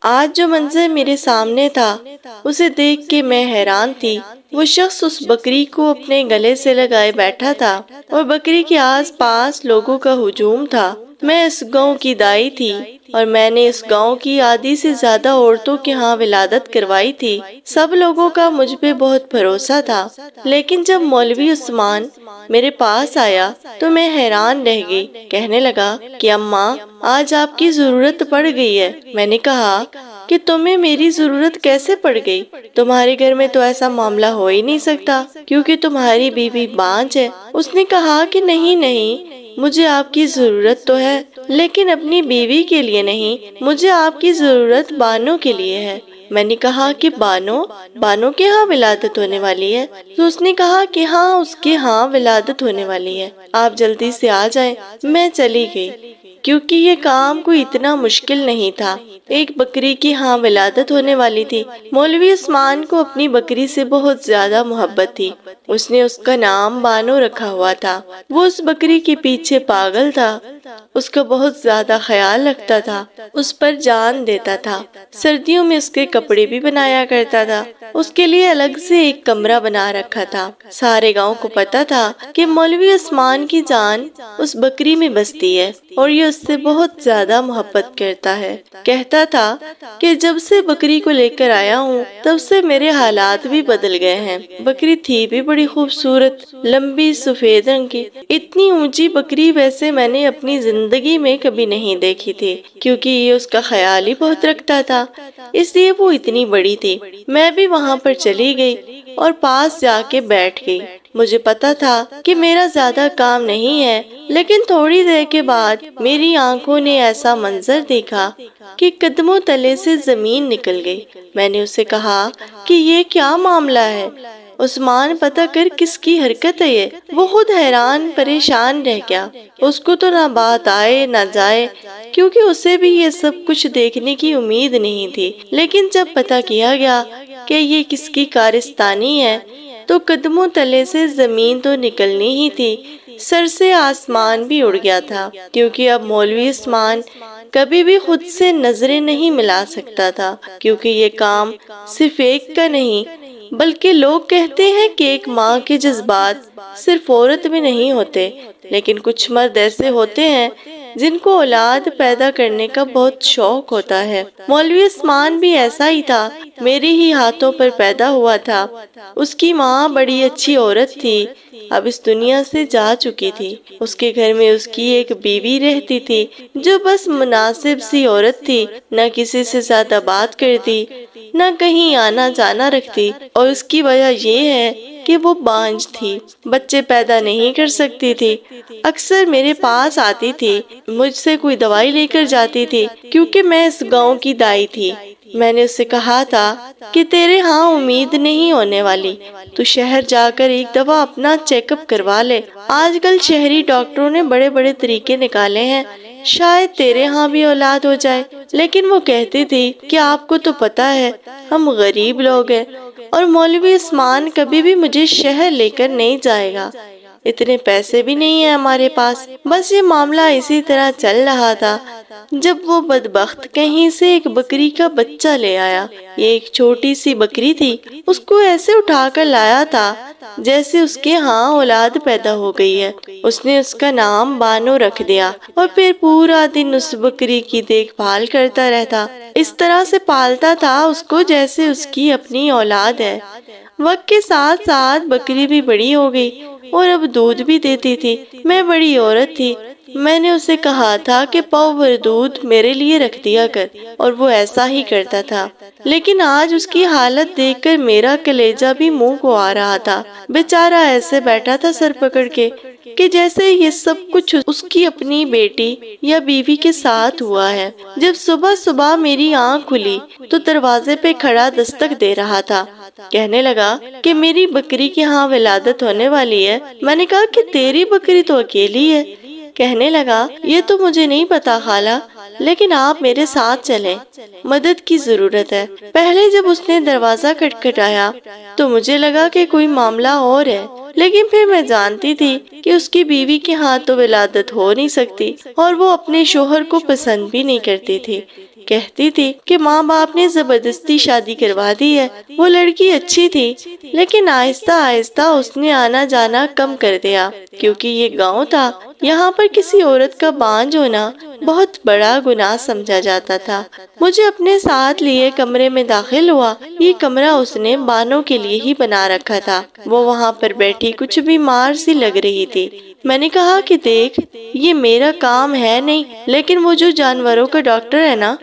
آج جو منظر میرے سامنے تھا اسے دیکھ کے میں حیران تھی۔ وہ شخص اس بکری کو اپنے گلے سے لگائے بیٹھا تھا اور بکری کے آس پاس لوگوں کا ہجوم تھا۔ میں اس گاؤں کی دائی تھی اور میں نے اس گاؤں کی آدھی سے زیادہ عورتوں کے ہاں ولادت کروائی تھی۔ سب لوگوں کا مجھ پہ بہت بھروسہ تھا، لیکن جب مولوی عثمان میرے پاس آیا تو میں حیران رہ گئی۔ کہنے لگا کہ اماں، آج آپ کی ضرورت پڑ گئی ہے۔ میں نے کہا کہ تمہیں میری ضرورت کیسے پڑ گئی؟ تمہارے گھر میں تو ایسا معاملہ ہو ہی نہیں سکتا کیونکہ تمہاری بیوی بانجھ ہے۔ اس نے کہا کہ نہیں، مجھے آپ کی ضرورت تو ہے لیکن اپنی بیوی کے لیے نہیں، مجھے آپ کی ضرورت بانو کے لیے ہے۔ میں نے کہا کہ بانو کے ہاں ولادت ہونے والی ہے؟ تو اس نے کہا کہ ہاں، اس کے ہاں ولادت ہونے والی ہے، آپ جلدی سے آ جائیں۔ میں چلی گئی کیونکہ یہ کام کوئی اتنا مشکل نہیں تھا۔ ایک بکری کی ہاں ولادت ہونے والی تھی۔ مولوی عثمان کو اپنی بکری سے بہت زیادہ محبت تھی۔ اس نے اس کا نام بانو رکھا ہوا تھا۔ وہ اس بکری کے پیچھے پاگل تھا، اس کا بہت زیادہ خیال رکھتا تھا، اس پر جان دیتا تھا۔ سردیوں میں اس کے کپڑے بھی بنایا کرتا تھا۔ اس کے لیے الگ سے ایک کمرہ بنا رکھا تھا۔ سارے گاؤں کو پتا تھا کہ مولوی عثمان کی جان اس بکری میں بستی ہے اور یہ اس سے بہت زیادہ محبت کرتا ہے۔ کہتا تھا کہ جب سے بکری کو لے کر آیا ہوں تب سے میرے حالات بھی بدل گئے ہیں۔ بکری تھی بھی بڑی خوبصورت، لمبی سفید رنگ کی۔ اتنی اونچی بکری ویسے میں نے اپنی زندگی میں کبھی نہیں دیکھی تھی کیونکہ یہ اس کا خیال ہی بہت رکھتا تھا، اس لیے وہ اتنی بڑی تھی۔ میں بھی وہاں پر چلی گئی اور پاس جا کے بیٹھ گئی۔ مجھے پتا تھا کہ میرا زیادہ کام نہیں ہے، لیکن تھوڑی دیر کے بعد میری آنکھوں نے ایسا منظر دیکھا کہ قدموں تلے سے زمین نکل گئی۔ میں نے اسے کہا کہ یہ کیا معاملہ ہے؟ عثمان، پتہ کر کس کی حرکت ہے یہ؟ وہ خود حیران پریشان رہ گیا۔ اس کو تو نہ بات آئے نہ جائے کیونکہ اسے بھی یہ سب کچھ دیکھنے کی امید نہیں تھی، لیکن جب پتہ کیا گیا کہ یہ کس کی کارستانی ہے تو قدموں تلے سے زمین تو نکلنی ہی تھی، سر سے آسمان بھی اڑ گیا تھا، کیونکہ اب مولوی عثمان کبھی بھی خود سے نظریں نہیں ملا سکتا تھا، کیونکہ یہ کام صرف ایک کا نہیں بلکہ لوگ کہتے ہیں کہ ایک ماں کے جذبات صرف عورت میں نہیں ہوتے، لیکن کچھ مرد ایسے ہوتے ہیں جن کو اولاد پیدا کرنے کا بہت شوق ہوتا ہے۔ مولوی عثمان بھی ایسا ہی تھا، میرے ہی ہاتھوں پر پیدا ہوا تھا۔ اس کی ماں بڑی اچھی عورت تھی، اب اس دنیا سے جا چکی تھی۔ اس کے گھر میں اس کی ایک بیوی رہتی تھی جو بس مناسب سی عورت تھی، نہ کسی سے زیادہ بات کرتی، نہ کہیں آنا جانا رکھتی، اور اس کی وجہ یہ ہے کہ وہ بانجھ تھی، بچے پیدا نہیں کر سکتی تھی۔ اکثر میرے پاس آتی تھی، مجھ سے کوئی دوائی لے کر جاتی تھی کیونکہ میں اس گاؤں کی دائی تھی۔ میں نے اسے کہا تھا کہ تیرے ہاں امید نہیں ہونے والی، تو شہر جا کر ایک دفعہ اپنا چیک اپ کروا لے۔ آج کل شہری ڈاکٹروں نے بڑے بڑے طریقے نکالے ہیں، شاید تیرے ہاں بھی اولاد ہو جائے۔ لیکن وہ کہتی تھی کہ آپ کو تو پتا ہے ہم غریب لوگ ہیں اور مولوی عثمان کبھی بھی مجھے شہر لے کر نہیں جائے گا، اتنے پیسے بھی نہیں ہیں ہمارے پاس۔ بس یہ معاملہ اسی طرح چل رہا تھا جب وہ بدبخت کہیں سے ایک بکری کا بچہ لے آیا۔ یہ ایک چھوٹی سی بکری تھی، اس کو ایسے اٹھا کر لایا تھا جیسے اس کے ہاں اولاد پیدا ہو گئی ہے۔ اس نے اس کا نام بانو رکھ دیا اور پھر پورا دن اس بکری کی دیکھ بھال کرتا رہتا، اس طرح سے پالتا تھا اس کو جیسے اس کی اپنی اولاد ہے۔ وقت کے ساتھ ساتھ بکری بھی بڑی ہو گئی اور اب دودھ بھی دیتی تھی۔ میں بڑی عورت تھی، میں نے اسے کہا تھا کہ پاؤ بھر دودھ میرے لیے رکھ دیا کر، اور وہ ایسا ہی کرتا تھا۔ لیکن آج اس کی حالت دیکھ کر میرا کلیجہ بھی منہ کو آ رہا تھا۔ بیچارہ ایسے بیٹھا تھا سر پکڑ کے کہ جیسے یہ سب کچھ اس کی اپنی بیٹی یا بیوی کے ساتھ ہوا ہے۔ جب صبح صبح میری آنکھ کھلی تو دروازے پہ کھڑا دستک دے رہا تھا، کہنے لگا کہ میری بکری کے ہاں ولادت ہونے والی ہے۔ میں نے کہا کہ تیری بکری تو اکیلی ہے۔ کہنے لگا یہ تو مجھے نہیں پتا خالہ، لیکن آپ میرے ساتھ چلیں، مدد کی ضرورت ہے۔ پہلے جب اس نے دروازہ کھٹکھٹایا تو مجھے لگا کہ کوئی معاملہ اور ہے، لیکن پھر میں جانتی تھی کہ اس کی بیوی کے ہاں تو ولادت ہو نہیں سکتی اور وہ اپنے شوہر کو پسند بھی نہیں کرتی تھی، کہتی تھی کہ ماں باپ نے زبردستی شادی کروا دی ہے۔ وہ لڑکی اچھی تھی لیکن آہستہ آہستہ اس نے آنا جانا کم کر دیا، کیونکہ یہ گاؤں تھا، یہاں پر کسی عورت کا بانجھ ہونا بہت بڑا گناہ سمجھا جاتا تھا۔ مجھے اپنے ساتھ لیے کمرے میں داخل ہوا۔ یہ کمرہ اس نے بانو کے لیے ہی بنا رکھا تھا۔ وہ وہاں پر بیٹھی کچھ بیمار سی لگ رہی تھی۔ میں نے کہا کہ دیکھ، یہ میرا کام ہے نہیں، لیکن وہ جو جانوروں کا ڈاکٹر ہے نا،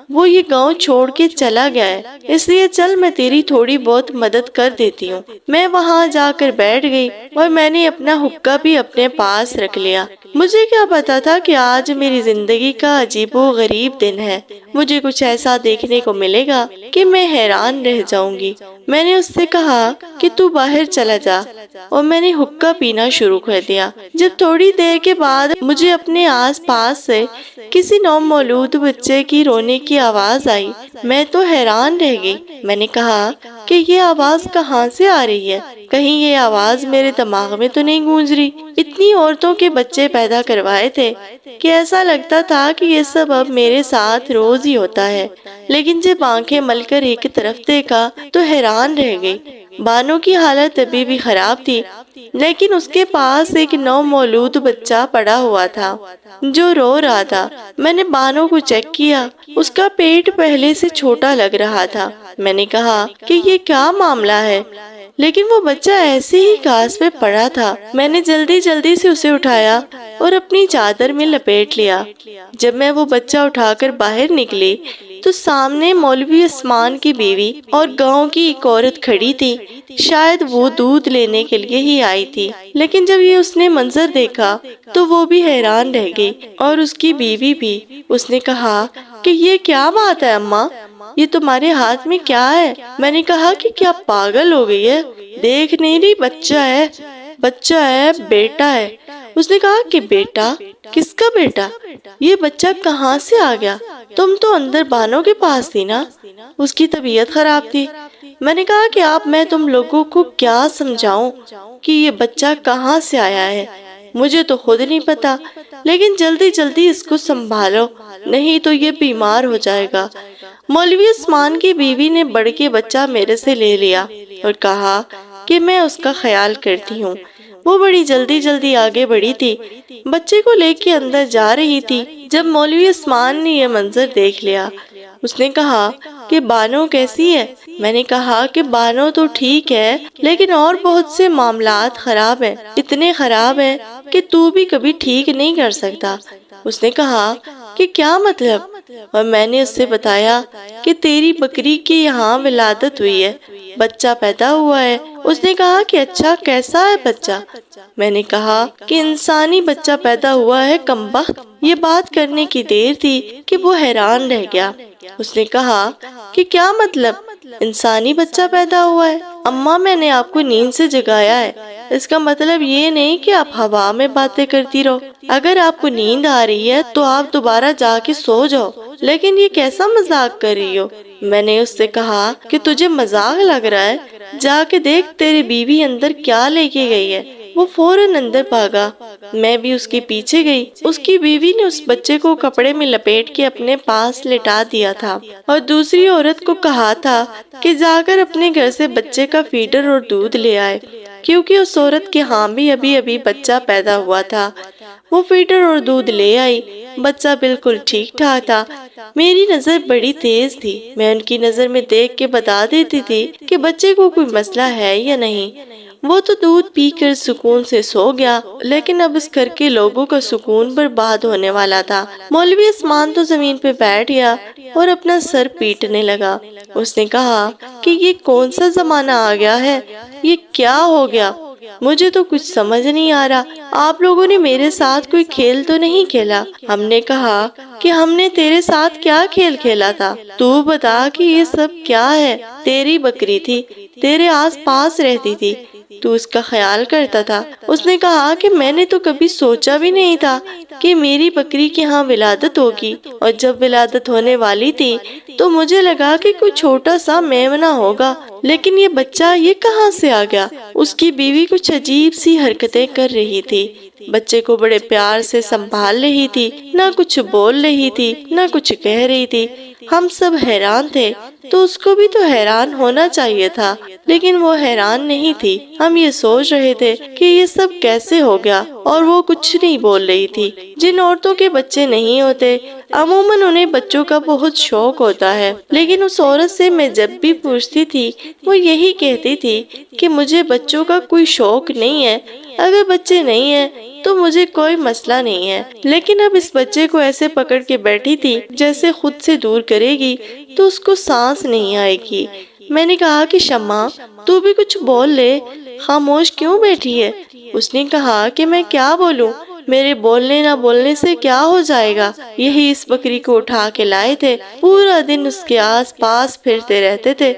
وہ یہ گاؤں چھوڑ کے چلا گیا ہے، اس لیے چل میں تیری تھوڑی بہت مدد کر دیتی ہوں۔ میں وہاں جا کر بیٹھ گئی اور میں نے اپنا حقہ بھی اپنے پاس رکھ لیا۔ مجھے کیا پتا تھا کہ آج میری زندگی کا عجیب و غریب دن ہے، مجھے کچھ ایسا دیکھنے کو ملے گا کہ میں حیران رہ جاؤں گی۔ میں نے اس سے کہا کہ تو باہر چلا جا، اور میں نے حقہ پینا شروع کر دیا۔ جب تھوڑی دیر کے بعد مجھے اپنے آس پاس سے کسی نومولود بچے کی رونے کی آواز آئی، میں تو حیران رہ گئی۔ میں نے کہا کہ یہ آواز کہاں سے آ رہی ہے؟ کہیں یہ آواز میرے دماغ میں تو نہیں گونج رہی؟ اتنی عورتوں کے بچے پیدا کروائے تھے کہ ایسا لگتا تھا کہ یہ سب اب میرے ساتھ روز ہی ہوتا ہے، لیکن جب آنکھیں مل کر ایک طرف دیکھا تو حیران رہ گئی۔ بانو کی حالت ابھی بھی خراب تھی، لیکن اس کے پاس ایک نومولود بچہ پڑا ہوا تھا جو رو رہا تھا۔ میں نے بانو کو چیک کیا، اس کا پیٹ پہلے سے چھوٹا لگ رہا تھا۔ میں نے کہا کہ یہ کیا معاملہ ہے، لیکن وہ بچہ ایسے ہی گھاس پہ پڑا تھا۔ میں نے جلدی جلدی سے اسے اٹھایا اور اپنی چادر میں لپیٹ لیا۔ جب میں وہ بچہ اٹھا کر باہر نکلی تو سامنے مولوی عثمان کی بیوی اور گاؤں کی ایک عورت کھڑی تھی۔ شاید وہ دودھ لینے کے لیے ہی آئی تھی، لیکن جب یہ اس نے منظر دیکھا تو وہ بھی حیران رہ گئی، اور اس کی بیوی بھی۔ اس نے کہا کہ یہ کیا بات ہے اماں، یہ تمہارے ہاتھ میں کیا ہے؟ میں نے کہا کہ کیا پاگل ہو گئی ہے؟ دیکھ نہیں رہی بچہ ہے، بیٹا ہے۔ اس نے کہا کہ بیٹا؟ کس کا بیٹا؟ یہ بچہ کہاں سے آ گیا؟ تم تو اندر بانو کے پاس تھی نا، اس کی طبیعت خراب تھی۔ میں نے کہا کہ اب میں تم لوگوں کو کیا سمجھاؤں کہ یہ بچہ کہاں سے آیا ہے، مجھے تو خود نہیں پتا، لیکن جلدی جلدی اس کو سنبھالو، نہیں تو یہ بیمار ہو جائے گا۔ مولوی عثمان کی بیوی نے بڑھ کے بچہ میرے سے لے لیا اور کہا کہ میں اس کا خیال کرتی ہوں۔ وہ بڑی جلدی جلدی آگے بڑھی تھی، بچے کو لے کے اندر جا رہی تھی۔ جب مولوی عثمان نے یہ منظر دیکھ لیا، اس نے کہا کہ بانو کیسی ہے؟ میں نے کہا کہ بانو تو ٹھیک ہے، لیکن اور بہت سے معاملات خراب ہیں، اتنے خراب ہیں کہ تو بھی کبھی ٹھیک نہیں کر سکتا۔ اس نے کہا کہ کیا مطلب؟ اور میں نے اس سے بتایا کہ تیری بکری کی یہاں ولادت ہوئی ہے، بچہ پیدا ہوا ہے۔ اس نے کہا کہ اچھا، کیسا ہے بچہ؟ میں نے کہا کہ انسانی بچہ پیدا ہوا ہے کمبخت۔ یہ بات کرنے کی دیر تھی کہ وہ حیران رہ گیا۔ اس نے کہا کہ کیا مطلب انسانی بچہ پیدا ہوا ہے؟ اماں، میں نے آپ کو نیند سے جگایا ہے، اس کا مطلب یہ نہیں کہ آپ ہوا میں باتیں کرتی رہو۔ اگر آپ کو نیند آ رہی ہے تو آپ دوبارہ جا کے سو جاؤ، لیکن یہ کیسا مذاق کر رہی ہو؟ میں نے اس سے کہا کہ تجھے مذاق لگ رہا ہے، جا کے دیکھ تیری بیوی اندر کیا لے کے گئی ہے۔ وہ فوراً اندر بھاگا، میں بھی اس کے پیچھے گئی۔ اس کی بیوی نے اس بچے کو کپڑے میں لپیٹ کے اپنے پاس لٹا دیا تھا اور دوسری عورت کو کہا تھا کہ جا کر اپنے گھر سے بچے کا فیڈر اور دودھ لے آئے، کیونکہ اس عورت کے ہاں بھی ابھی بچہ پیدا ہوا تھا۔ وہ فیڈر اور دودھ لے آئی، بچہ بالکل ٹھیک ٹھاک تھا۔ میری نظر بڑی تیز تھی، میں ان کی نظر میں دیکھ کے بتا دیتی تھی کہ بچے کو کوئی مسئلہ ہے یا نہیں۔ وہ تو دودھ پی کر سکون سے سو گیا، لیکن اب اس گھر کے لوگوں کا سکون برباد ہونے والا تھا۔ مولوی عثمان تو زمین پہ بیٹھ گیا اور اپنا سر پیٹنے لگا۔ اس نے کہا کہ یہ کون سا زمانہ آ گیا ہے، یہ کیا ہو گیا؟ مجھے تو کچھ سمجھ نہیں آ رہا۔ آپ لوگوں نے میرے ساتھ کوئی کھیل تو نہیں کھیلا؟ ہم نے کہا کہ ہم نے تیرے ساتھ کیا کھیل کھیلا تھا؟ تو بتا کہ یہ سب کیا ہے؟ تیری بکری تھی، تیرے آس پاس رہتی تھی، تو اس کا خیال کرتا تھا۔ اس نے کہا کہ میں نے تو کبھی سوچا بھی نہیں تھا کہ میری بکری کے ہاں ولادت ہوگی، اور جب ولادت ہونے والی تھی تو مجھے لگا کہ کوئی چھوٹا سا میمنہ ہوگا، لیکن یہ بچہ یہ کہاں سے آ گیا؟ اس کی بیوی کچھ عجیب سی حرکتیں کر رہی تھی، بچے کو بڑے پیار سے سنبھال رہی تھی، نہ کچھ بول رہی تھی نہ کچھ کہہ رہی تھی۔ ہم سب حیران تھے، تو اس کو بھی تو حیران ہونا چاہیے تھا، لیکن وہ حیران نہیں تھی۔ ہم یہ سوچ رہے تھے کہ یہ سب کیسے ہو گیا، اور وہ کچھ نہیں بول رہی تھی۔ جن عورتوں کے بچے نہیں ہوتے، عموماً انہیں بچوں کا بہت شوق ہوتا ہے، لیکن اس عورت سے میں جب بھی پوچھتی تھی، وہ یہی کہتی تھی کہ مجھے بچوں کا کوئی شوق نہیں ہے، اگر بچے نہیں ہیں تو مجھے کوئی مسئلہ نہیں ہے۔ لیکن اب اس بچے کو ایسے پکڑ کے بیٹھی تھی جیسے خود سے دور کرے گی تو اس کو سانس نہیں آئے گی۔ میں نے کہا کہ شمع، تو بھی کچھ بول لے، خاموش کیوں بیٹھی ہے؟ اس نے کہا کہ میں کیا بولوں، میرے بولنے نہ بولنے سے کیا ہو جائے گا، یہی اس بکری کو اٹھا کے لائے تھے، پورا دن اس کے آس پاس پھرتے رہتے تھے،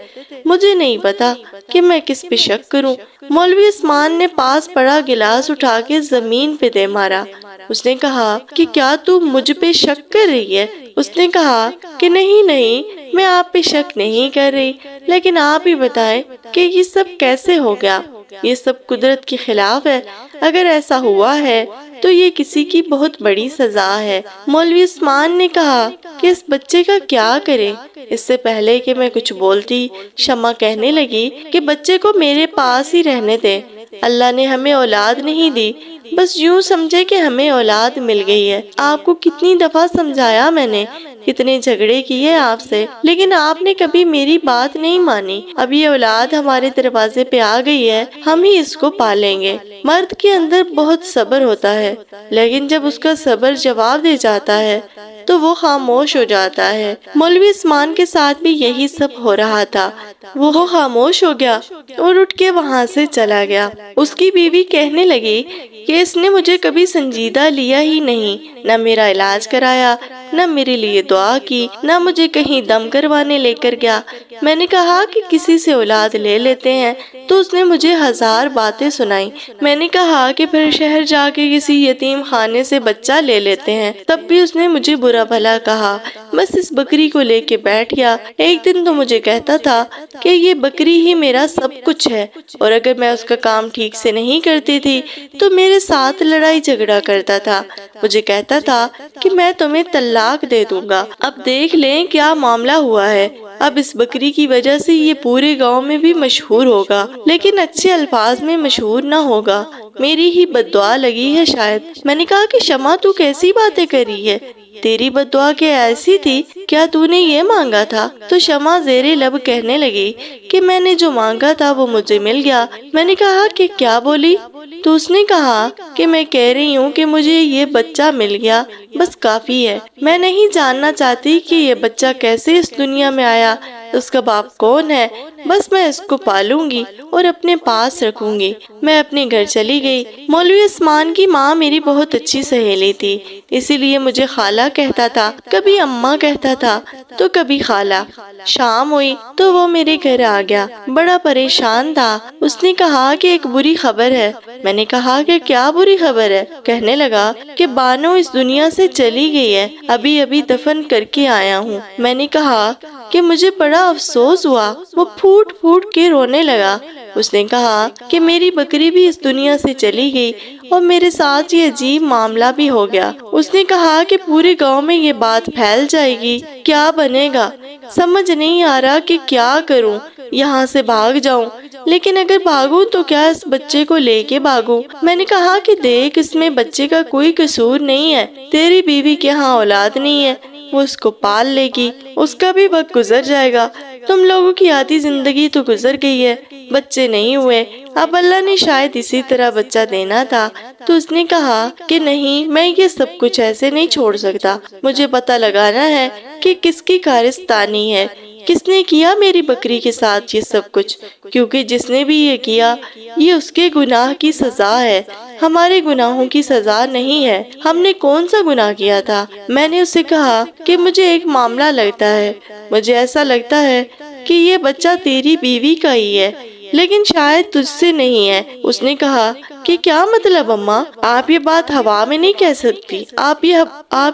مجھے نہیں پتا کہ میں کس پہ شک کروں۔ مولوی عثمان نے پاس پڑا گلاس اٹھا کے زمین پہ دے مارا۔ اس نے کہا کہ کیا تو مجھ پہ شک کر رہی ہے؟ اس نے کہا کہ نہیں، میں آپ پہ شک نہیں کر رہی، لیکن آپ ہی بتائیں کہ یہ سب کیسے ہو گیا؟ یہ سب قدرت کے خلاف ہے، اگر ایسا ہوا ہے تو یہ کسی کی بہت بڑی سزا ہے۔ مولوی عثمان نے کہا کہ اس بچے کا کیا کرے؟ اس سے پہلے کہ میں کچھ بولتی، شمع کہنے لگی کہ بچے کو میرے پاس ہی رہنے دے، اللہ نے ہمیں اولاد نہیں دی، بس یوں سمجھے کہ ہمیں اولاد مل گئی ہے۔ آپ کو کتنی دفعہ سمجھایا میں نے، کتنے جھگڑے کیے آپ سے، لیکن آپ نے کبھی میری بات نہیں مانی۔ اب یہ اولاد ہمارے دروازے پہ آ گئی ہے، ہم ہی اس کو پالیں گے۔ مرد کے اندر بہت صبر ہوتا ہے، لیکن جب اس کا صبر جواب دے جاتا ہے تو وہ خاموش ہو جاتا ہے۔ مولوی عثمان کے ساتھ بھی یہی سب ہو رہا تھا، وہ خاموش ہو گیا اور اٹھ کے وہاں سے چلا گیا۔ اس کی بیوی کہنے لگی کہ اس نے مجھے کبھی سنجیدہ لیا ہی نہیں، نہ میرا علاج کرایا، نہ میرے لیے دعا کی، نہ مجھے کہیں دم کروانے لے کر گیا۔ میں نے کہا کہ کسی سے اولاد لے لیتے ہیں تو اس نے مجھے 1000 باتیں سنائیں۔ میں نے کہا کہ پھر شہر جا کے کسی یتیم خانے سے بچہ لے لیتے ہیں، تب بھی اس نے مجھے برا بھلا کہا، بس اس بکری کو لے کے بیٹھ گیا۔ ایک دن تو مجھے کہتا تھا کہ یہ بکری ہی میرا سب کچھ ہے، اور اگر میں اس کا کام ٹھیک سے نہیں کرتی تھی تو میرے ساتھ لڑائی جھگڑا کرتا تھا، مجھے کہتا تھا کہ میں تمہیں طلاق دے دوں گا۔ اب دیکھ لیں کیا معاملہ ہوا ہے، اب اس بکری کی وجہ سے یہ پورے گاؤں میں بھی مشہور ہوگا، لیکن اچھے الفاظ میں مشہور نہ ہوگا، میری ہی بد دعا لگی ہے شاید۔ میں نے کہا کہ شمع تو کیسی باتیں کر رہی ہے، تیری بد دعا کیا ایسی تھی؟ کیا تو نے یہ مانگا تھا؟ تو شمع زیر لب کہنے لگی کہ میں نے جو مانگا تھا وہ مجھے مل گیا۔ میں نے کہا کہ کیا بولی؟ تو اس نے کہا کہ میں کہہ رہی ہوں کہ مجھے یہ بچہ مل گیا، بس کافی ہے، میں نہیں جاننا چاہتی کہ یہ بچہ کیسے اس دنیا میں آیا، اس کا باپ کون ہے، بس میں اس کو پالوں گی اور اپنے پاس رکھوں گی۔ میں اپنے گھر چلی گئی۔ مولوی عثمان کی ماں میری بہت اچھی سہیلی تھی، اسی لیے مجھے خالہ کہتا تھا، کبھی اماں کہتا تھا تو کبھی خالہ۔ شام ہوئی تو وہ میرے گھر آ گیا، بڑا پریشان تھا۔ اس نے کہا کہ ایک بری خبر ہے۔ میں نے کہا کہ کیا بری خبر ہے؟ کہنے لگا کہ بانو اس دنیا سے چلی گئی ہے، ابھی ابھی دفن کر کے آیا ہوں۔ میں نے کہا کہ مجھے بڑا افسوس ہوا۔ وہ پھوٹ پھوٹ کے رونے لگا۔ اس نے کہا کہ میری بکری بھی اس دنیا سے چلی گئی اور میرے ساتھ یہ عجیب معاملہ بھی ہو گیا۔ اس نے کہا کہ پورے گاؤں میں یہ بات پھیل جائے گی، کیا بنے گا؟ سمجھ نہیں آ رہا کہ کیا کروں، یہاں سے بھاگ جاؤں، لیکن اگر بھاگوں تو کیا اس بچے کو لے کے بھاگوں؟ میں نے کہا کہ دیکھ، اس میں بچے کا کوئی قصور نہیں ہے، تیری بیوی کے ہاں اولاد نہیں ہے، وہ اس کو پال لے گی، اس کا بھی وقت گزر جائے گا، تم لوگوں کی آدھی زندگی تو گزر گئی ہے، بچے نہیں ہوئے، اب اللہ نے شاید اسی طرح بچہ دینا تھا۔ تو اس نے کہا کہ نہیں، میں یہ سب کچھ ایسے نہیں چھوڑ سکتا، مجھے پتہ لگانا ہے کہ کس کی کارستانی ہے، کس نے کیا میری بکری کے ساتھ یہ سب کچھ، کیونکہ جس نے بھی یہ کیا یہ اس کے گناہ کی سزا ہے، ہمارے گناہوں کی سزا نہیں ہے۔ ہم نے کون سا گناہ کیا تھا؟ میں نے اسے کہا کہ مجھے ایک معاملہ لگتا ہے، مجھے ایسا لگتا ہے کہ یہ بچہ تیری بیوی کا ہی ہے، لیکن شاید تجھ سے نہیں ہے۔ اس نے کہا کہ کیا مطلب اماں؟ آپ یہ بات ہوا میں نہیں کہہ سکتی، آپ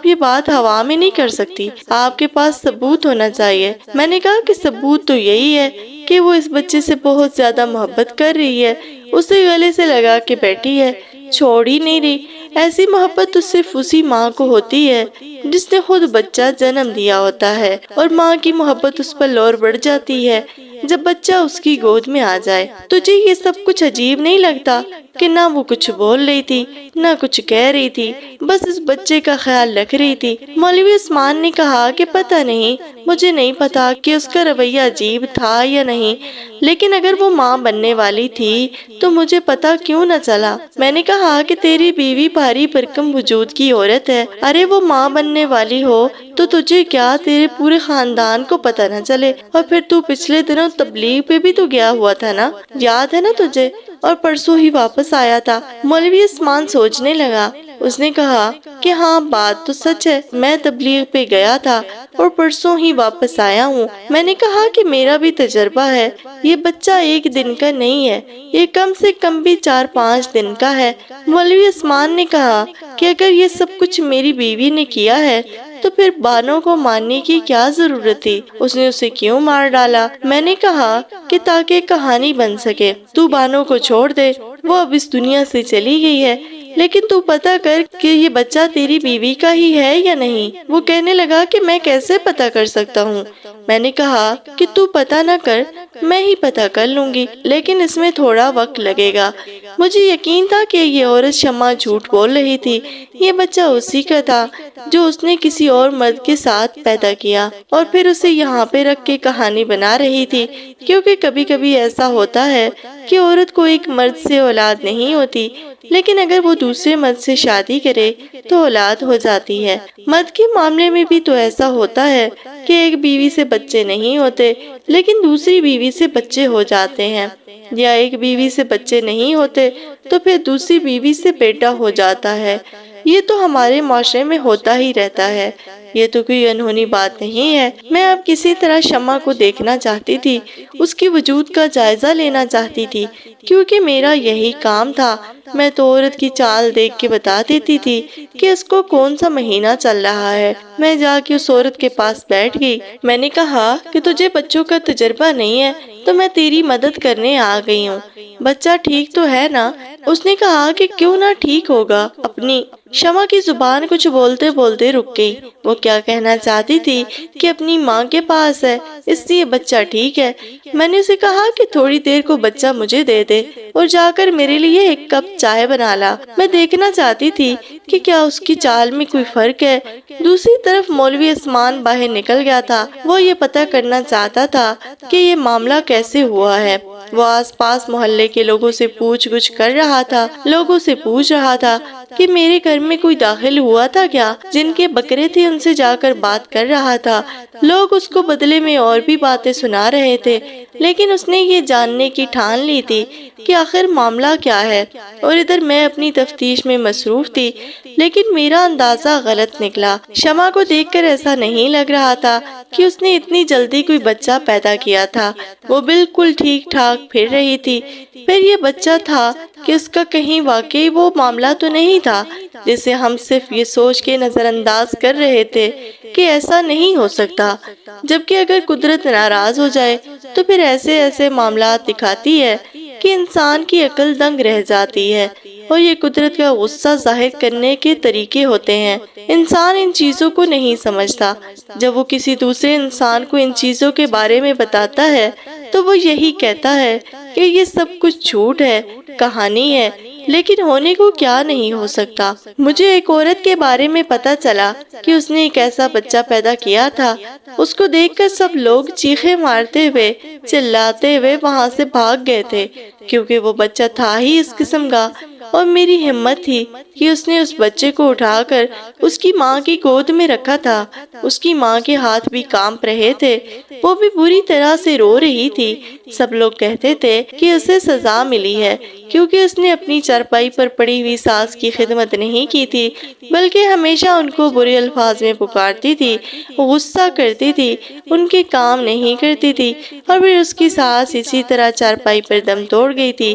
یہ بات ہوا میں نہیں کر سکتی، آپ کے پاس ثبوت ہونا چاہیے۔ میں نے کہا کہ ثبوت تو یہی ہے کہ وہ اس بچے سے بہت زیادہ محبت کر رہی ہے، اسے گلے سے لگا کے بیٹھی ہے، چھوڑ ہی نہیں رہی، ایسی محبت تو صرف اسی ماں کو ہوتی ہے جس نے خود بچہ جنم دیا ہوتا ہے، اور ماں کی محبت اس پر اور بڑھ جاتی ہے جب بچہ اس کی گود میں آ جائے۔ تجھے یہ سب کچھ عجیب نہیں لگتا کہ نہ وہ کچھ بول رہی تھی نہ کچھ کہہ رہی تھی، بس اس بچے کا خیال رکھ رہی تھی؟ مولوی عثمان نے کہا کہ پتہ نہیں، مجھے نہیں پتا کہ اس کا رویہ عجیب تھا یا نہیں، لیکن اگر وہ ماں بننے والی تھی تو مجھے پتا کیوں نہ چلا؟ میں نے کہا کہ تیری بیوی بھاری بھرکم وجود کی عورت ہے، ارے وہ ماں بننے والی ہو تو تجھے کیا تیرے پورے خاندان کو پتہ نہ چلے؟ اور پھر تو پچھلے دنوں تبلیغ پہ بھی تو گیا ہوا تھا نا، یاد ہے نا تجھے؟ اور پرسوں ہی واپس آیا تھا۔ مولوی عثمان سوچنے لگا، اس نے کہا کہ ہاں بات تو سچ ہے، میں تبلیغ پہ گیا تھا اور پرسوں ہی واپس آیا ہوں۔ میں نے کہا کہ میرا بھی تجربہ ہے، یہ بچہ ایک دن کا نہیں ہے، یہ کم سے کم بھی 4-5 دن کا ہے۔ مولوی عثمان نے کہا کہ اگر یہ سب کچھ میری بیوی نے کیا ہے تو پھر بانو کو مارنے کی کیا ضرورت تھی؟ اس نے اسے کیوں مار ڈالا؟ میں نے کہا کہ تاکہ کہانی بن سکے، تو بانو کو چھوڑ دے، وہ اب اس دنیا سے چلی گئی ہے، لیکن تو پتہ کر کہ یہ بچہ تیری بیوی کا ہی ہے یا نہیں۔ وہ کہنے لگا کہ میں کیسے پتہ کر سکتا ہوں؟ میں نے کہا کہ تو پتہ نہ کر، میں ہی پتہ کر لوں گی، لیکن اس میں تھوڑا وقت لگے گا۔ مجھے یقین تھا کہ یہ عورت شمع جھوٹ بول رہی تھی، یہ بچہ اسی کا تھا جو اس نے کسی اور مرد کے ساتھ پیدا کیا اور پھر اسے یہاں پہ رکھ کے کہانی بنا رہی تھی، کیونکہ کبھی کبھی ایسا ہوتا ہے کہ عورت کو ایک مرد سے اولاد نہیں ہوتی، لیکن اگر وہ دوسرے مرد سے شادی کرے تو اولاد ہو جاتی ہے۔ مرد کے معاملے میں بھی تو ایسا ہوتا ہے کہ ایک بیوی سے بچے نہیں ہوتے لیکن دوسری بیوی سے بچے ہو جاتے ہیں، یا ایک بیوی سے بچے نہیں ہوتے تو پھر دوسری بیوی سے بیٹا ہو جاتا ہے۔ یہ تو ہمارے معاشرے میں ہوتا ہی رہتا ہے، یہ تو کوئی انہونی بات نہیں ہے۔ میں اب کسی طرح شمع کو دیکھنا چاہتی تھی، اس کی وجود کا جائزہ لینا چاہتی تھی، کیونکہ میرا یہی کام تھا۔ میں تو عورت کی چال دیکھ کے بتا دیتی تھی کہ اس کو کون سا مہینہ چل رہا ہے۔ میں جا کے اس عورت کے پاس بیٹھ گئی۔ میں نے کہا کہ تجھے بچوں کا تجربہ نہیں ہے تو میں تیری مدد کرنے آ گئی ہوں، بچہ ٹھیک تو ہے نا؟ اس نے کہا کہ کیوں نہ ٹھیک ہوگا۔ اپنی شمع کی زبان کچھ بولتے بولتے رک گئی۔ وہ کیا کہنا چاہتی تھی کہ اپنی ماں کے پاس ہے اس لیے بچہ ٹھیک ہے۔ میں نے اسے کہا کہ تھوڑی دیر کو بچہ مجھے دے دے اور جا کر میرے لیے ایک کپ چائے بنا لا۔ میں دیکھنا چاہتی تھی کہ کیا اس کی چال میں کوئی فرق ہے۔ دوسری طرف مولوی عثمان باہر نکل گیا تھا، وہ یہ پتہ کرنا چاہتا تھا کہ یہ معاملہ کیسے ہوا ہے۔ وہ آس پاس محلے کے لوگوں سے پوچھ گچھ کر رہا تھا، لوگوں سے پوچھ رہا تھا کہ میرے گھر میں کوئی داخل ہوا تھا کیا؟ جن کے بکرے تھے ان سے جا کر بات کر رہا تھا۔ لوگ اس کو بدلے میں اور بھی باتیں سنا رہے تھے، لیکن اس نے یہ جاننے کی ٹھان لی تھی کہ آخر معاملہ کیا ہے، اور ادھر میں اپنی تفتیش میں مصروف تھی، لیکن میرا اندازہ غلط نکلا۔ شمع کو دیکھ کر ایسا نہیں لگ رہا تھا کہ اس نے اتنی جلدی کوئی بچہ پیدا کیا تھا، وہ بالکل ٹھیک ٹھاک پھر رہی تھی۔ پھر یہ بچہ تھا کہ اس کا کہیں واقعی وہ معاملہ تو نہیں تھا جسے ہم صرف یہ سوچ کے نظر انداز کر رہے تھے کہ ایسا نہیں ہو سکتا، جبکہ اگر قدرت ناراض ہو جائے تو پھر ایسے معاملات دکھاتی ہے کہ انسان کی عقل دنگ رہ جاتی ہے، اور یہ قدرت کا غصہ ظاہر کرنے کے طریقے ہوتے ہیں۔ انسان ان چیزوں کو نہیں سمجھتا۔ جب وہ کسی دوسرے انسان کو ان چیزوں کے بارے میں بتاتا ہے تو وہ یہی کہتا ہے کہ یہ سب کچھ جھوٹ ہے، کہانی ہے، لیکن ہونے کو کیا نہیں ہو سکتا۔ مجھے ایک عورت کے بارے میں پتا چلا کہ اس نے ایک ایسا بچہ پیدا کیا تھا، اس کو دیکھ کر سب لوگ چیخے مارتے ہوئے چلاتے ہوئے وہاں سے بھاگ گئے تھے، کیونکہ وہ بچہ تھا ہی اس قسم کا، اور میری ہمت تھی کہ اس نے اس بچے کو اٹھا کر اس کی ماں کی گود میں رکھا تھا۔ اس کی ماں کے ہاتھ بھی کانپ رہے تھے، وہ بھی بری طرح سے رو رہی تھی۔ سب لوگ کہتے تھے کہ اسے سزا ملی ہے کیونکہ اس نے اپنی چارپائی پر پڑی ہوئی ساس کی خدمت نہیں کی تھی، بلکہ ہمیشہ ان کو برے الفاظ میں پکارتی تھی، غصہ کرتی تھی، ان کے کام نہیں کرتی تھی، اور پھر اس کی ساس اسی طرح چارپائی پر دم توڑ گئی تھی۔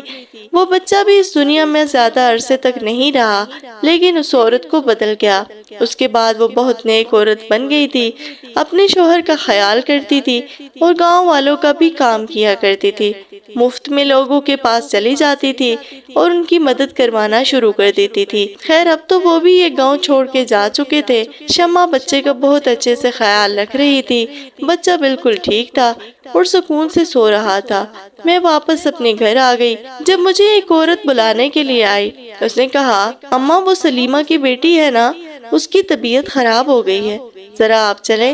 وہ بچہ بھی اس دنیا میں زیادہ عرصے تک نہیں رہا، لیکن اس عورت کو بدل گیا۔ اس کے بعد وہ بہت نیک عورت بن گئی تھی، اپنے شوہر کا خیال کرتی تھی اور گاؤں والوں کا بھی کام کیا کرتی تھی۔ مفت میں لوگوں کے پاس چلی جاتی تھی اور ان کی مدد کروانا شروع کر دیتی تھی۔ خیر اب تو وہ بھی یہ گاؤں چھوڑ کے جا چکے تھے۔ شمع بچے کا بہت اچھے سے خیال رکھ رہی تھی۔ بچہ بالکل ٹھیک تھا اور سکون سے سو رہا تھا۔ میں واپس اپنے گھر آ گئی۔ جب مجھے ایک عورت بلانے کے لیے آئی، اس نے کہا، اماں وہ سلیمہ کی بیٹی ہے نا، اس کی طبیعت خراب ہو گئی ہے، ذرا آپ چلیں۔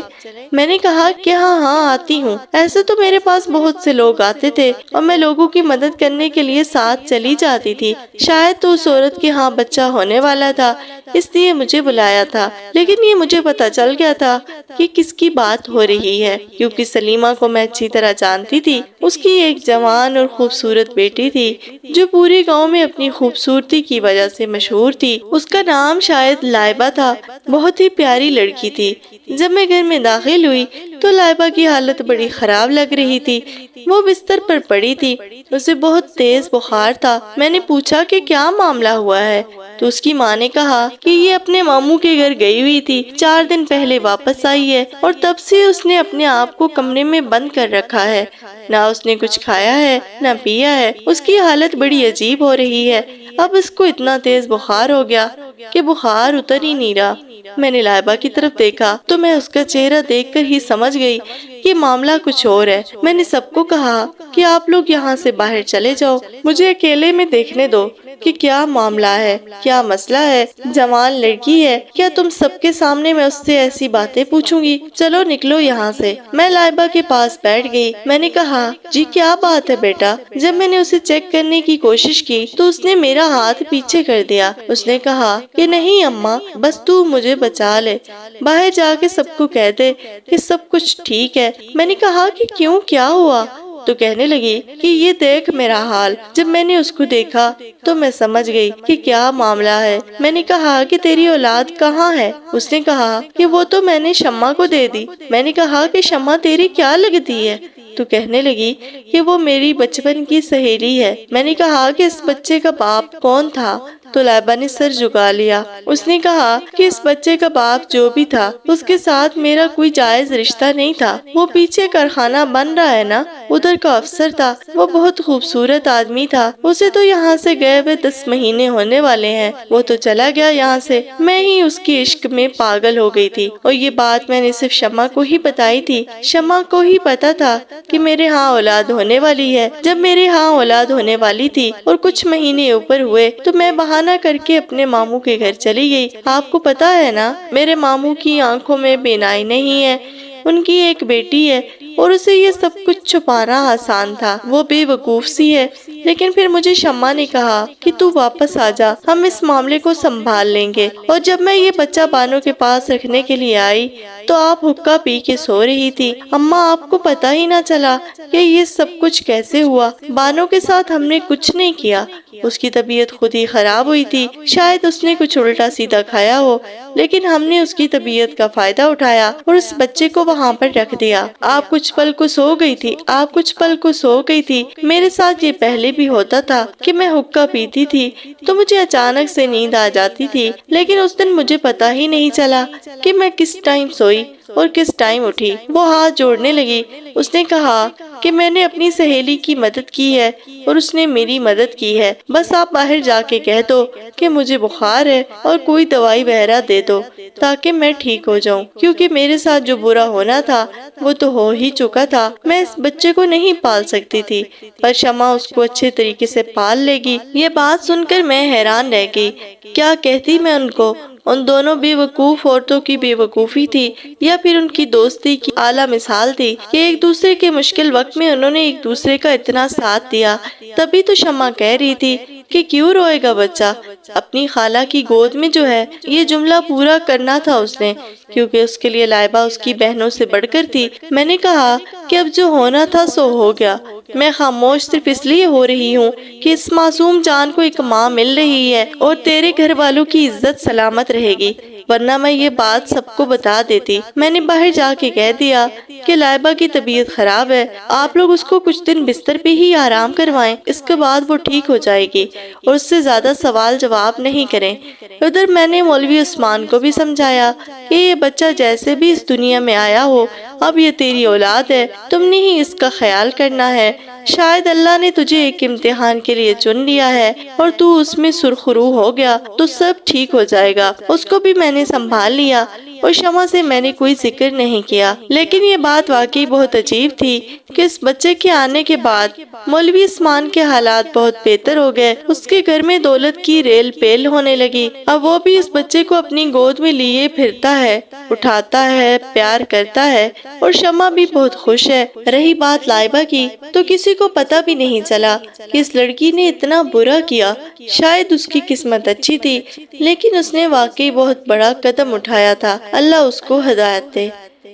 میں نے کہا کہ ہاں آتی ہوں۔ ایسے تو میرے پاس بہت سے لوگ آتے تھے اور میں لوگوں کی مدد کرنے کے لیے ساتھ چلی جاتی تھی۔ شاید تو اس عورت کے ہاں بچہ ہونے والا تھا، اس لیے مجھے بلایا تھا، لیکن یہ مجھے پتا چل گیا تھا کہ کس کی بات ہو رہی ہے، کیونکہ سلیمہ کو میں اچھی طرح جانتی تھی۔ اس کی ایک جوان اور خوبصورت بیٹی تھی جو پورے گاؤں میں اپنی خوبصورتی کی وجہ سے مشہور تھی۔ اس کا نام شاید لائبہ تھا، بہت ہی پیاری لڑکی تھی۔ جب میں گھر میں داخل ہوئی تو لائبہ کی حالت بڑی خراب لگ رہی تھی۔ وہ بستر پر پڑی تھی، اسے بہت تیز بخار تھا۔ میں نے پوچھا کہ کیا معاملہ ہوا ہے تو اس کی ماں نے کہا کہ یہ اپنے ماموں کے گھر گئی ہوئی تھی، 4 دن پہلے واپس آئی ہے اور تب سے اس نے اپنے آپ کو کمرے میں بند کر رکھا ہے، نہ اس نے کچھ کھایا ہے نہ پیا ہے۔ اس کی حالت بڑی عجیب ہو رہی ہے، اب اس کو اتنا تیز بخار ہو گیا کہ بخار اتر ہی نہیں رہا۔ میں نے لائبہ کی طرف دیکھا تو میں اس کا چہرہ دیکھ کر ہی سمجھ گئی کہ معاملہ کچھ اور ہے۔ میں نے سب کو کہا کہ آپ لوگ یہاں سے باہر چلے جاؤ، مجھے اکیلے میں دیکھنے دو کہ کیا معاملہ ہے، کیا مسئلہ ہے۔ جوان لڑکی ہے، کیا تم سب کے سامنے میں اس سے ایسی باتیں پوچھوں گی؟ چلو نکلو یہاں سے۔ میں لائبہ کے پاس بیٹھ گئی۔ میں نے کہا، جی کیا بات ہے بیٹا؟ جب میں نے اسے چیک کرنے کی کوشش کی تو اس نے میرا ہاتھ پیچھے کر دیا۔ اس نے کہا کہ نہیں اماں، بس تو مجھے بچا لے، باہر جا کے سب کو کہہ دے کہ سب کچھ ٹھیک ہے۔ میں نے کہا کہ کیوں، کیا ہوا؟ تو کہنے لگی کہ یہ دیکھ میرا حال۔ جب میں نے اس کو دیکھا تو میں سمجھ گئی کہ کیا معاملہ ہے۔ میں نے کہا کہ تیری اولاد کہاں ہے؟ اس نے کہا کہ وہ تو میں نے شمع کو دے دی۔ میں نے کہا کہ شمع تیری کیا لگتی ہے؟ تو کہنے لگی کہ وہ میری بچپن کی سہیلی ہے۔ میں نے کہا کہ اس بچے کا باپ کون تھا؟ تو لائبہ نے سر جھکا لیا۔ اس نے کہا کہ اس بچے کا باپ جو بھی تھا اس کے ساتھ میرا کوئی جائز رشتہ نہیں تھا۔ وہ پیچھے کارخانہ بن رہا ہے نا، ادھر کا افسر تھا۔ وہ بہت خوبصورت آدمی تھا، اسے تو یہاں سے گئے ہوئے 10 مہینے ہونے والے ہیں، وہ تو چلا گیا یہاں سے۔ میں ہی اس کے عشق میں پاگل ہو گئی تھی اور یہ بات میں نے صرف شمع کو ہی بتائی تھی۔ شمع کو ہی پتا تھا کہ میرے ہاں اولاد ہونے والی ہے۔ جب میرے ہاں اولاد ہونے والی تھی اور کچھ مہینے اوپر ہوئے تو میں بہانہ کر کے اپنے ماموں کے گھر چلی گئی۔ آپ کو پتا ہے نا، میرے ماموں کی آنکھوں میں بینائی نہیں ہے، ان کی ایک بیٹی ہے اور اسے یہ سب کچھ چھپانا آسان تھا۔ وہ بے وقوف سی ہے، لیکن پھر مجھے شمع نے کہا کہ تو واپس آ جا، ہم اس معاملے کو سنبھال لیں گے۔ اور جب میں یہ بچہ بانو کے پاس رکھنے کے لیے آئی تو آپ حقہ پی کے سو رہی تھی۔ اماں آپ کو پتا ہی نہ چلا کہ یہ سب کچھ کیسے ہوا۔ بانو کے ساتھ ہم نے کچھ نہیں کیا، اس کی طبیعت خود ہی خراب ہوئی تھی۔ شاید اس نے کچھ الٹا سیدھا کھایا ہو، لیکن ہم نے اس کی طبیعت کا فائدہ اٹھایا اور اس بچے کو وہاں پر رکھ دیا۔ آپ کچھ پل کو سو گئی تھی، آپ کچھ پل کو سو گئی تھی۔ میرے ساتھ یہ پہلے بھی ہوتا تھا کہ میں حقہ پیتی تھی تو مجھے اچانک سے نیند آ جاتی تھی، لیکن اس دن مجھے پتا ہی نہیں چلا کہ میں کس ٹائم سوئی اور کس ٹائم اٹھی۔ وہ ہاتھ جوڑنے لگی۔ اس نے کہا کہ میں نے اپنی سہیلی کی مدد کی ہے اور اس نے میری مدد کی ہے، بس آپ باہر جا کے کہہ دو کہ مجھے بخار ہے اور کوئی دوائی وغیرہ دے دو تاکہ میں ٹھیک ہو جاؤں، کیونکہ میرے ساتھ جو برا ہونا تھا وہ تو ہو ہی چکا تھا۔ میں اس بچے کو نہیں پال سکتی تھی، پر شمع اس کو اچھے طریقے سے پال لے گی۔ یہ بات سن کر میں حیران رہ گئی۔ کیا کہتی میں ان کو؟ ان دونوں بے وقوف عورتوں کی بے وقوفی تھی یا پھر ان کی دوستی کی اعلیٰ مثال تھی کہ ایک دوسرے کے مشکل وقت میں انہوں نے ایک دوسرے کا اتنا ساتھ دیا۔ تبھی تو شمع کہہ رہی تھی کہ کیوں روئے گا بچہ، اپنی خالہ کی گود میں جو ہے۔ یہ جملہ پورا کرنا تھا اس نے، کیونکہ اس کے لیے لائبہ اس کی بہنوں سے بڑھ کر تھی۔ میں نے کہا کہ اب جو ہونا تھا سو ہو گیا۔ میں خاموش صرف اس لیے ہو رہی ہوں کہ اس معصوم جان کو ایک ماں مل رہی ہے اور تیرے گھر والوں کی عزت سلامت رہے گی، ورنہ میں یہ بات سب کو بتا دیتی۔ میں نے باہر جا کے کہہ دیا کہ لائبہ کی طبیعت خراب ہے، آپ لوگ اس کو کچھ دن بستر پہ ہی آرام کروائیں، اس کے بعد وہ ٹھیک ہو جائے گی اور اس سے زیادہ سوال جواب نہیں کریں۔ ادھر میں نے مولوی عثمان کو بھی سمجھایا کہ یہ بچہ جیسے بھی اس دنیا میں آیا ہو، اب یہ تیری اولاد ہے، تم نے ہی اس کا خیال کرنا ہے، شاید اللہ نے تجھے ایک امتحان کے لیے چن لیا ہے اور تو اس میں سرخرو ہو گیا تو سب ٹھیک ہو جائے گا۔ اس کو بھی میں نے سنبھال لیا اور شمع سے میں نے کوئی ذکر نہیں کیا۔ لیکن یہ بات واقعی بہت عجیب تھی کہ اس بچے کے آنے کے بعد مولوی عثمان کے حالات بہت بہتر ہو گئے۔ اس کے گھر میں دولت کی ریل پیل ہونے لگی۔ اب وہ بھی اس بچے کو اپنی گود میں لیے پھرتا ہے، اٹھاتا ہے، پیار کرتا ہے، اور شمع بھی بہت خوش ہے۔ رہی بات لائبہ کی تو کسی کو پتہ بھی نہیں چلا کہ اس لڑکی نے اتنا برا کیا۔ شاید اس کی قسمت اچھی تھی، لیکن اس نے واقعی بہت بڑا قدم اٹھایا تھا۔ اللہ اس کو ہدایت دے۔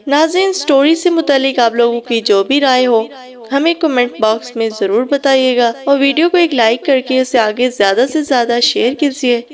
ناظرین، سٹوری سے متعلق آپ لوگوں کی جو بھی رائے ہو ہمیں کمنٹ باکس میں ضرور بتائیے گا، اور ویڈیو کو ایک لائک کر کے اسے آگے زیادہ سے زیادہ شیئر کیجیے۔